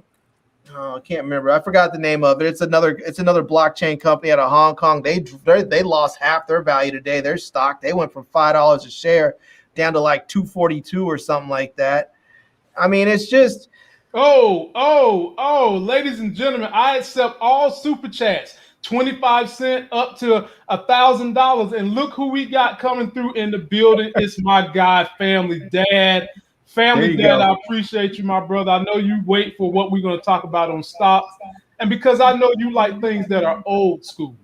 can't remember. I forgot the name of it. It's another blockchain company out of Hong Kong. They lost half their value today. Their stock, they went from $5 a share down to like $2.42 or something like that. I mean, it's just ladies and gentlemen, I accept all super chats. 25 cents up to $1,000. And look who we got coming through in the building. It's my God, Family Dad. Family Dad, I appreciate you, my brother. I know you wait for what we're going to talk about on stocks. And because I know you like things that are old school,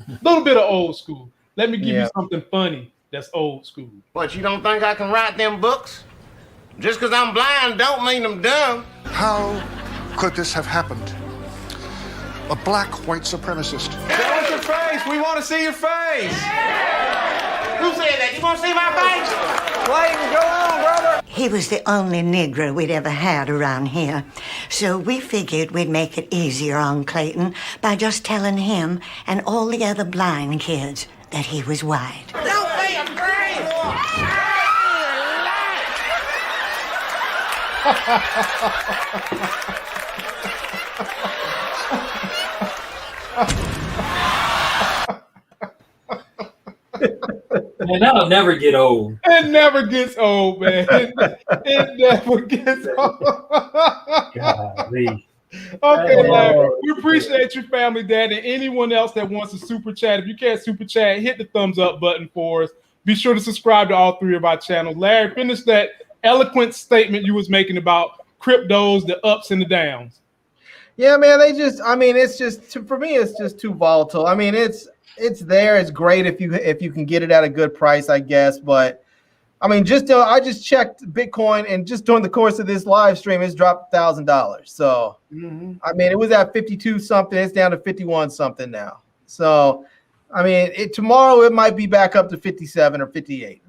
a little bit of old school. Let me give you something funny that's old school. What, you don't think I can write them books? Just because I'm blind don't mean I'm dumb. How could this have happened? A black white supremacist. Show us your face. We want to see your face. Who said that? You want to see my face? Clayton, go on, brother. He was the only Negro we'd ever had around here. So we figured we'd make it easier on Clayton by just telling him and all the other blind kids that he was white. Don't be afraid. Man, that'll never get old. It never gets old, man. It never gets old. Golly. Okay, Larry, we appreciate you, Family Dad, and anyone else that wants to super chat. If you can't super chat, hit the thumbs up button for us. Be sure to subscribe to all 3 of our channels. Larry, finish that eloquent statement you was making about cryptos, the ups and the downs. Yeah, man, it's just for me, it's just too volatile. I mean, it's there. It's great if you can get it at a good price, I guess. But I mean, I just checked Bitcoin, and just during the course of this live stream, it's dropped $1,000. So I mean, it was at 52 something. It's down to 51 something now. So I mean, tomorrow it might be back up to 57 or 58.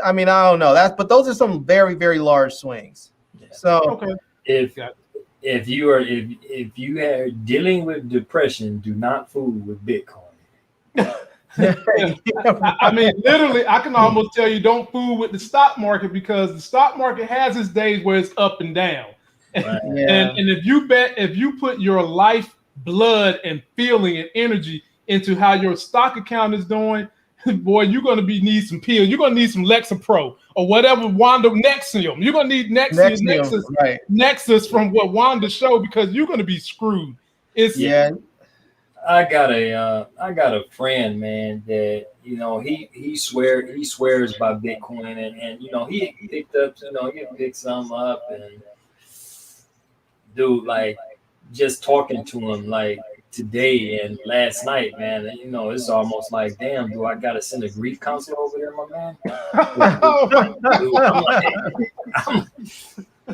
I don't know. But those are some very, very large swings. Yeah. So if you are dealing with depression, do not fool with Bitcoin. I mean, literally, I can almost tell you don't fool with the stock market, because the stock market has its days where it's up and down. Right. And if you put your life, blood, and feeling and energy into how your stock account is doing, boy, you're going to need some pills. You're going to need some Lexapro or whatever Wanda Nexium. You're going to need Nexus from what Wanda showed, because you're going to be screwed. I got a friend, man, that he swears by Bitcoin, and he picked some up, and dude, like, just talking to him like today and last night, man, it's almost like, damn, do I gotta send a grief counselor over there, my man?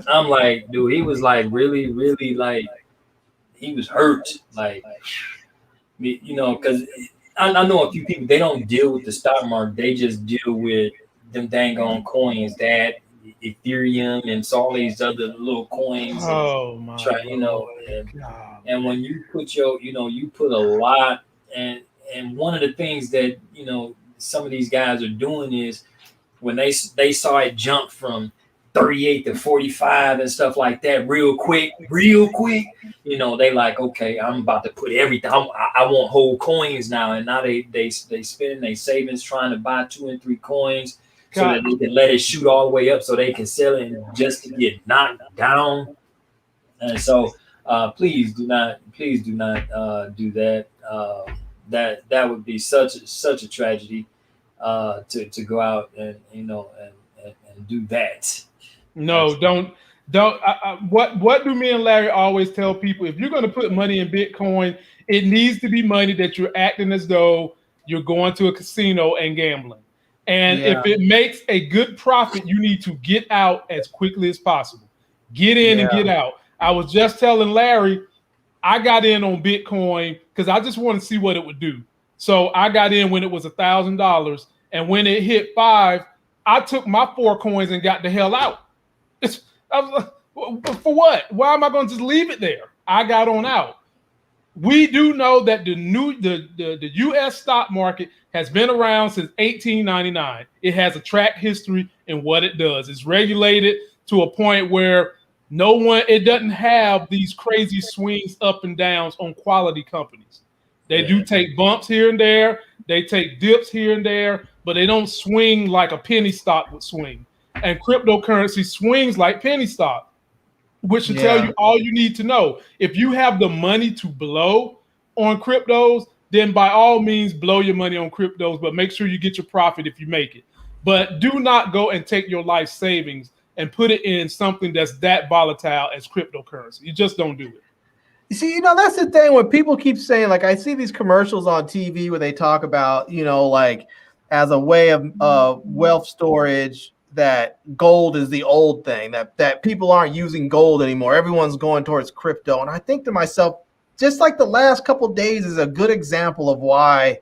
I'm like, dude, he was like really, really, like, he was hurt, like, because I know a few people, they don't deal with the stock market, they just deal with them dang on coins, that Ethereum and all these other little coins. Oh my! And when you put you put a lot, and one of the things that some of these guys are doing is when they saw it jump from 38 to 45 and stuff like that real quick, they like, okay, I'm about to put everything. I want whole coins now, and now they spend their savings trying to buy 2 and 3 coins. So that they can let it shoot all the way up, so they can sell it just to get knocked down. And so, please do not do that. That would be such a tragedy to go out and do that. No, don't. What do me and Larry always tell people? If you're going to put money in Bitcoin, it needs to be money that you're acting as though you're going to a casino and gambling. And if it makes a good profit, you need to get out as quickly as possible. Get in and get out. I was just telling Larry, I got in on Bitcoin because I just want to see what it would do. So I got in when it was $1,000, and when it hit 5, I took my 4 coins and got the hell out. I was like, for what? Why am I going to just leave it there? I got on out. We do know that the U.S. stock market has been around since 1899. It has a track history in what it does. It's regulated to a point where it doesn't have these crazy swings up and downs on quality companies. They do take bumps here and there. They take dips here and there, but they don't swing like a penny stock would swing. And cryptocurrency swings like penny stock, which should tell you all you need to know. If you have the money to blow on cryptos, then by all means blow your money on cryptos, but make sure you get your profit if you make it. But do not go and take your life savings and put it in something that's that volatile as cryptocurrency. You just don't do it. You see, that's the thing when people keep saying, like, I see these commercials on TV where they talk about, like as a way of wealth storage, that gold is the old thing, that people aren't using gold anymore. Everyone's going towards crypto. And I think to myself, just like the last couple of days is a good example of why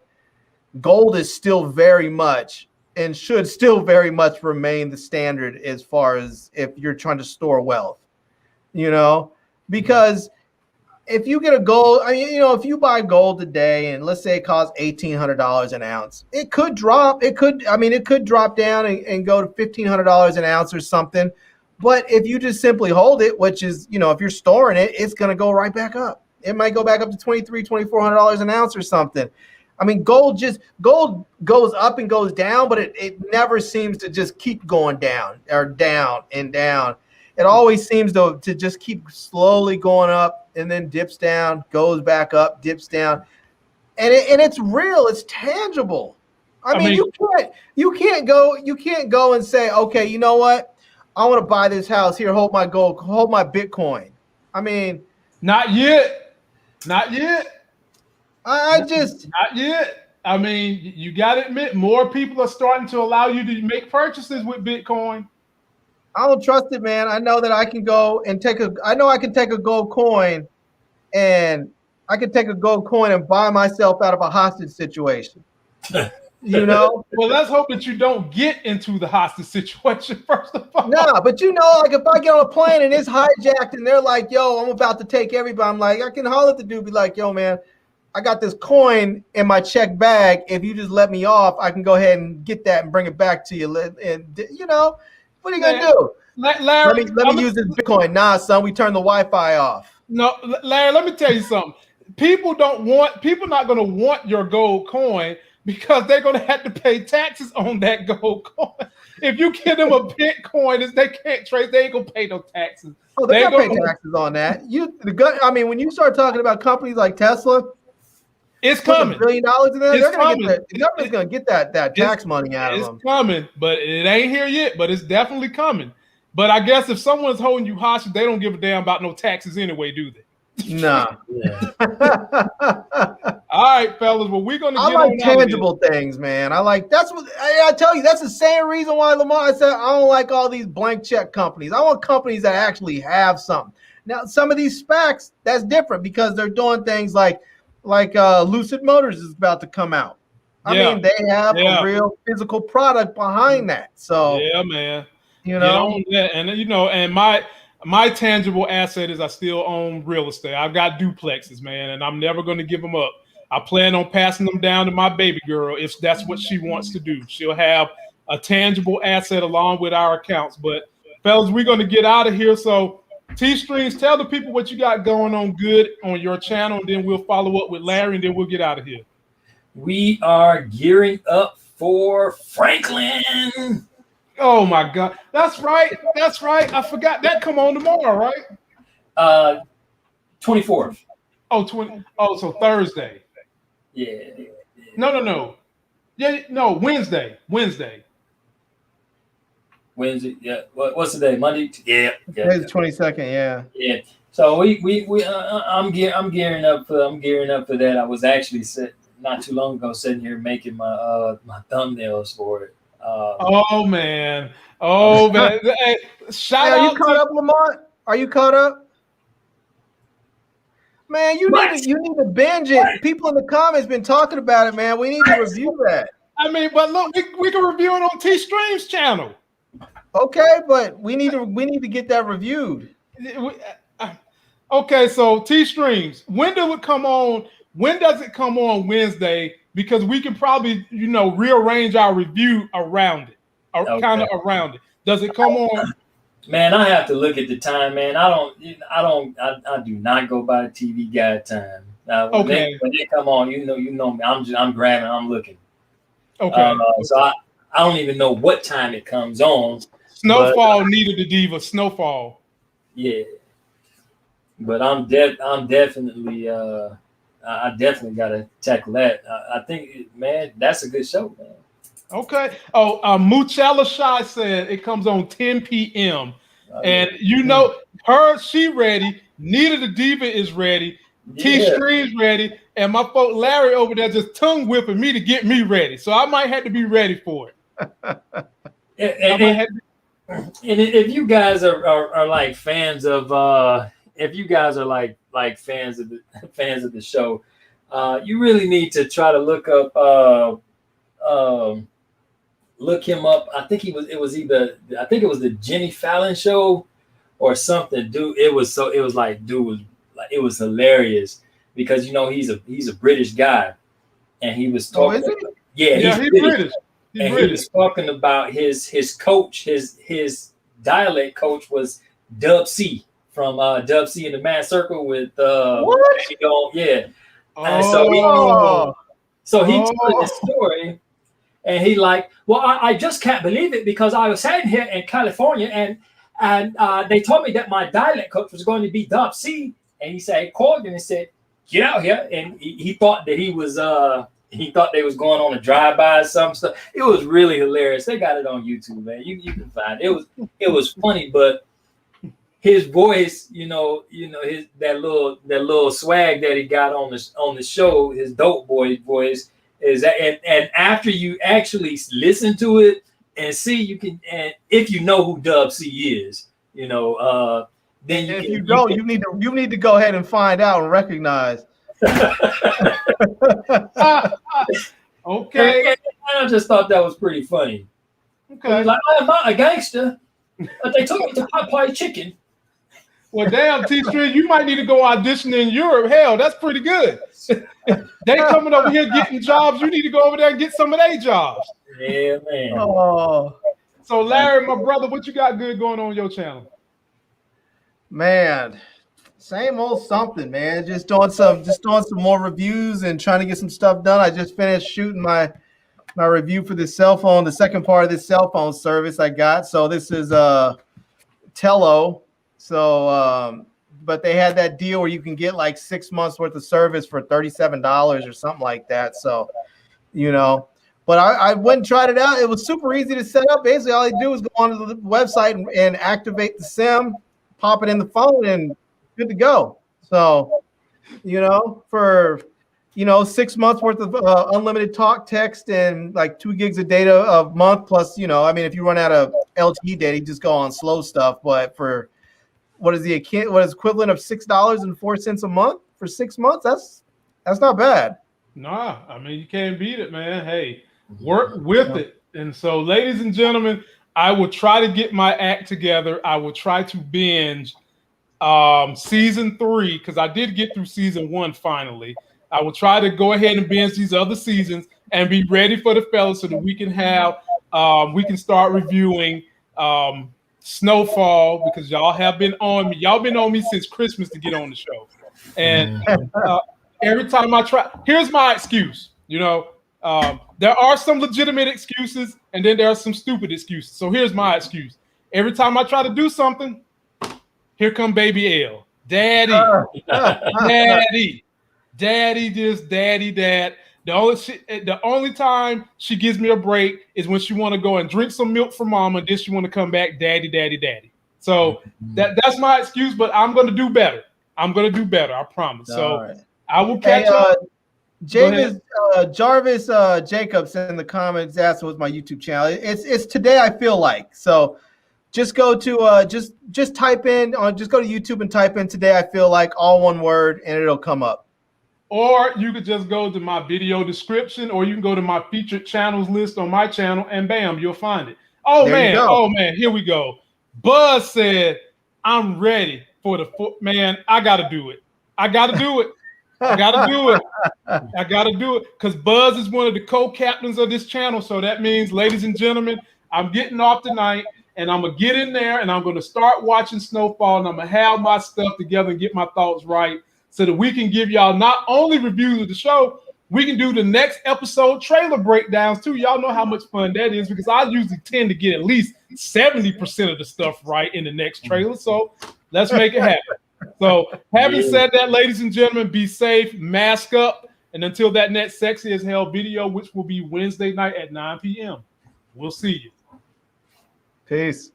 gold is still very much and should still very much remain the standard as far as if you're trying to store wealth, because if you get a gold, if you buy gold today and let's say it costs $1,800 an ounce, it could drop. It could drop down and go to $1,500 an ounce or something. But if you just simply hold it, which is, if you're storing it, it's going to go right back up. It might go back up to $2,300, $2,400 an ounce or something. Gold goes up and goes down, but it never seems to just keep going down or down and down. It always seems to just keep slowly going up and then dips down, goes back up, dips down. And it's real, it's tangible. You can't go and say, okay, you know what? I want to buy this house. Here, hold my gold, hold my Bitcoin. Not yet. Not yet. Not yet. You got to admit, more people are starting to allow you to make purchases with Bitcoin. I don't trust it, man. I know that I can go and I can take a gold coin and buy myself out of a hostage situation. Well, let's hope that you don't get into the hostage situation first of all. No, but like if I get on a plane and it's hijacked and they're like, yo, I'm about to take everybody, I'm like, I can holler at the dude, be like, yo, man, I got this coin in my check bag. If you just let me off, I can go ahead and get that and bring it back to you. And what are you gonna do? Larry, let me use this Bitcoin. Nah, son, we turn the Wi-Fi off. No, Larry, let me tell you something. People not gonna want your gold coin because they're gonna have to pay taxes on that gold coin. If you give them a Bitcoin, they can't trace, they ain't gonna pay no taxes. Oh, they're gonna pay taxes on that. When you start talking about companies like Tesla, it's coming. $1 billion in there. The government's gonna get that tax money out of them. It's coming, but it ain't here yet. But it's definitely coming. But I guess if someone's holding you hostage, they don't give a damn about no taxes anyway, do they? No. All right, fellas. Well, we're gonna. I like tangible things, man. That's what I tell you. That's the same reason why Lamar said I don't like all these blank check companies. I want companies that actually have something. Now, some of these SPACs, that's different because they're doing things like Lucid Motors is about to come out. They have a real physical product behind that. So yeah, man. And my tangible asset is I still own real estate. I've got duplexes, man, and I'm never going to give them up. I plan on passing them down to my baby girl if that's what she wants to do. She'll have a tangible asset along with our accounts. But fellas, we're going to get out of here. So T-Streams, tell the people what you got going on good on your channel, and then we'll follow up with Larry, and then we'll get out of here. We are gearing up for Franklin. Oh my God, that's right. I forgot that come on tomorrow, right? 24th. So Thursday. Yeah. No. Yeah, no, Wednesday. Wednesday. Yeah. What's the day? Monday. Yeah. Today's the 22nd. Yeah. Yeah. So I'm gearing up for that. I was actually not too long ago sitting here making my thumbnails for it. Oh man. Hey, shout out. Are you caught up, Lamar? Are you caught up? Man, you need to binge it. People in the comments been talking about it, man. We need to review that. But look, we can review it on T-Stream's channel. Okay, but we need to get that reviewed. Okay, so T-Streams, when does it come on? When does it come on Wednesday? Because we can probably, rearrange our review around it, kind of around it. Does it come on? Man, I have to look at the time, man. I do not go by the TV guide time. When they come on, you know me. I'm grabbing, I'm looking. Okay. So I don't even know what time it comes on. Snowfall needed the diva. Snowfall. Yeah. But I'm definitely I definitely got to tackle that. I think, man, that's a good show, man. Okay. Oh, Muchella Shy said it comes on 10 p.m. And you know, she ready. Nita the Diva is ready. T Stream's ready. And my folk Larry over there just tongue whipping me to get me ready. So I might have to be ready for it. And if you guys are like fans of if you guys are like fans of the show, you really need to try to look him up. I think it was the Jimmy Fallon show or something. Dude, it was hilarious because he's a British guy and he was talking. He's British. He was talking about his coach, his dialect coach was Dub C from Dub C in the Mad Circle with what? And so he told the story. And he I just can't believe it because I was sitting here in California and they told me that my dialect coach was going to be Dub C. And he called him and said, "Get out here." And he thought that he thought they was going on a drive-by or some stuff. It was really hilarious. They got it on YouTube, man. You can find it. It was funny, but his voice, that little swag that he got on the show, his dope boy voice. Is that and after you actually listen to it and see, you can, and if you know who Dub C is, then you need to go ahead and find out and recognize. Okay. I just thought that was pretty funny. Okay. He's like, I'm not a gangster, but they took me to Popeye Chicken. Well, damn, T-Stream, you might need to go audition in Europe. Hell, that's pretty good. They coming over here getting jobs. You need to go over there and get some of their jobs. Yeah, man. Oh. So, Larry, my brother, what you got good going on your channel? Man, same old something, man. Just doing some more reviews and trying to get some stuff done. I just finished shooting my review for this cell phone, the second part of this cell phone service I got. So this is Tello. So, but they had that deal where you can get like 6 months worth of service for $37 or something like that. So, but I went and tried it out. It was super easy to set up. Basically, all you do is go onto the website and activate the SIM, pop it in the phone, and good to go. So, for 6 months worth of unlimited talk, text, and like 2 gigs of data a month. Plus, if you run out of LTE data, you just go on slow stuff. But for what is equivalent of $6.04 a month for 6 months? That's not bad. Nah, I mean, you can't beat it, man. Hey, work with it. And so, ladies and gentlemen, I will try to get my act together. I will try to binge season 3 because I did get through season 1 finally. I will try to go ahead and binge these other seasons and be ready for the fellas so that we can start reviewing Snowfall, because y'all have been on me. Y'all been on me since Christmas to get on the show. And every time I try, here's my excuse. There are some legitimate excuses and then there are some stupid excuses. So here's my excuse. Every time I try to do something, here come baby L. Daddy. Daddy this, daddy that. The only time she gives me a break is when she want to go and drink some milk from mama, and then she want to come back, daddy, daddy, daddy. So that's my excuse, but I'm going to do better. I promise. So I will catch up. Jarvis Jacobs in the comments asked what's my YouTube channel. It's Today I Feel Like. So just go to just type in just go to YouTube and type in Today I Feel Like, all one word, and it'll come up. Or you could just go to my video description, or you can go to my featured channels list on my channel, and bam, you'll find it. Oh man, here we go. Buzz said, "I'm ready for the man. I gotta do it. I gotta do it. Because Buzz is one of the co-captains of this channel. So that means, ladies and gentlemen, I'm getting off tonight, and I'm gonna get in there, and I'm gonna start watching Snowfall, and I'm gonna have my stuff together and get my thoughts right, so that we can give y'all not only reviews of the show, we can do the next episode trailer breakdowns too. Y'all know how much fun that is, because I usually tend to get at least 70% of the stuff right in the next trailer. So let's make it happen. So, having said that, ladies and gentlemen, be safe, mask up, and until that next Sexy as Hell video, which will be Wednesday night at 9 p.m., we'll see you. Peace.